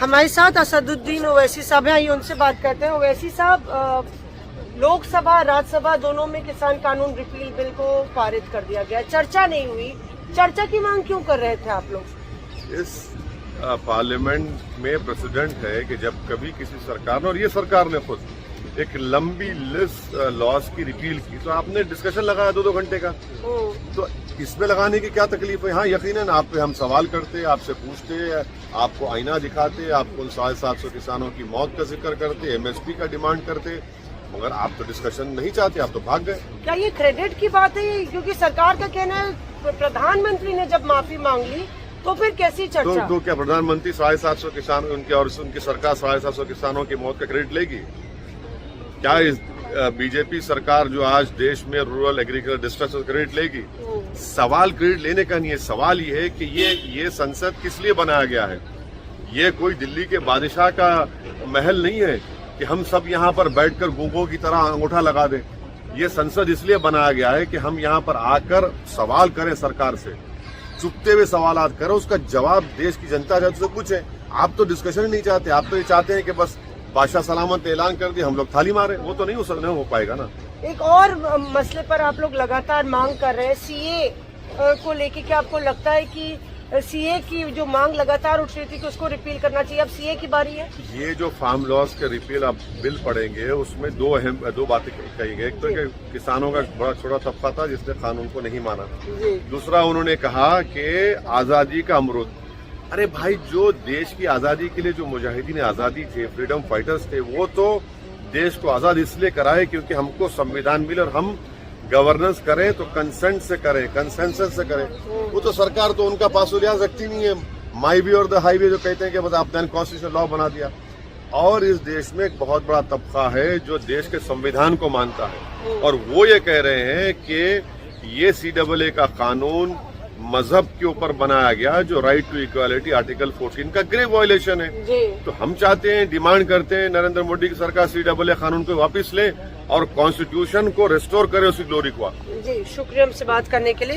हमारे साथ असदुद्दीन ओवैसी साहब हैं, आइए उनसे बात करते हैं। ओवैसी साहब, लोकसभा राज्यसभा दोनों में किसान कानून रिपील बिल को पारित कर दिया गया, चर्चा नहीं हुई। चर्चा की मांग क्यों कर रहे थे आप लोग? इस पार्लियामेंट में प्रेसिडेंट है कि जब कभी किसी सरकार ने, और ये सरकार ने खुद एक लंबी लिस्ट लॉज की रिपील की, तो आपने डिस्कशन लगाया 2-2 घंटे का। तो इसमें लगाने की क्या तकलीफ है? हाँ, यकीनन आप पे हम सवाल करते, आपसे पूछते, आपको आईना दिखाते, आपको उन 750 किसानों की मौत का जिक्र करते, एमएसपी का डिमांड करते, मगर आप तो डिस्कशन नहीं चाहते, आप तो भाग गए। क्या ये क्रेडिट की बात है? क्योंकि सरकार का कहना है प्रधानमंत्री ने जब माफी मांग ली तो फिर कैसी चर्चा? तो क्या प्रधानमंत्री 750 किसान उनकी सरकार 750 किसानों की मौत का क्रेडिट लेगी? क्या इस बीजेपी सरकार जो आज देश में रूरल एग्रीकल्चर डिस्ट्रेस क्रेडिट लेगी? सवाल क्रेडिट लेने का नहीं है, सवाल ये है कि ये संसद किस लिए बनाया गया है। ये कोई दिल्ली के बादशाह का महल नहीं है कि हम सब यहाँ पर बैठकर गूंगों की तरह अंगूठा लगा दें। ये संसद इसलिए बनाया गया है कि हम यहाँ पर आकर सवाल करें सरकार से, चुपते हुए सवालात करें, उसका जवाब देश की जनता से पूछे। आप तो डिस्कशन नहीं चाहते, आप तो ये चाहते हैं कि बस बादशाह सलामत ऐलान कर दिए, हम लोग थाली मारे। वो तो नहीं हो पाएगा ना। एक और मसले पर आप लोग लगातार मांग कर रहे हैं, सीए को लेके। क्या आपको लगता है कि सीए की जो मांग लगातार उठ रही थी कि उसको रिपील करना चाहिए, अब सीए की बारी है? ये जो फार्म लॉज के रिपील आप बिल पढ़ेंगे, उसमें दो बातें कही गई। एक तो कि किसानों का बड़ा छोटा तबका था जिसने कानून को नहीं माना। दूसरा, उन्होंने कहा कि आजादी का अमरूद। अरे भाई, जो देश की आजादी के लिए जो मुजाहिदीन आजादी थे, फ्रीडम फाइटर्स थे, वो तो देश को आजाद इसलिए कराए क्योंकि हमको संविधान मिले और हम गवर्नेंस करें तो कंसेंट से करें, कंसेंसस से करें। वो तो सरकार तो उनका पासुलियान रखती नहीं है। माई वे और द हाईवे जो कहते हैं कि बस आपने कॉन्स्टिट्यूशन लॉ बना दिया। और इस देश में एक बहुत बड़ा तबका है जो देश के संविधान को मानता है, और वो ये कह रहे हैं कि ये CAA का कानून मजहब के ऊपर बनाया गया, जो राइट टू इक्वालिटी आर्टिकल 14 का ग्रेव वायलेशन है। तो हम चाहते हैं, डिमांड करते हैं, नरेंद्र मोदी की सरकार CAA कानून को वापस ले और कॉन्स्टिट्यूशन को रिस्टोर करे, उसकी ग्लोरी को। जी, शुक्रिया हमसे बात करने के लिए।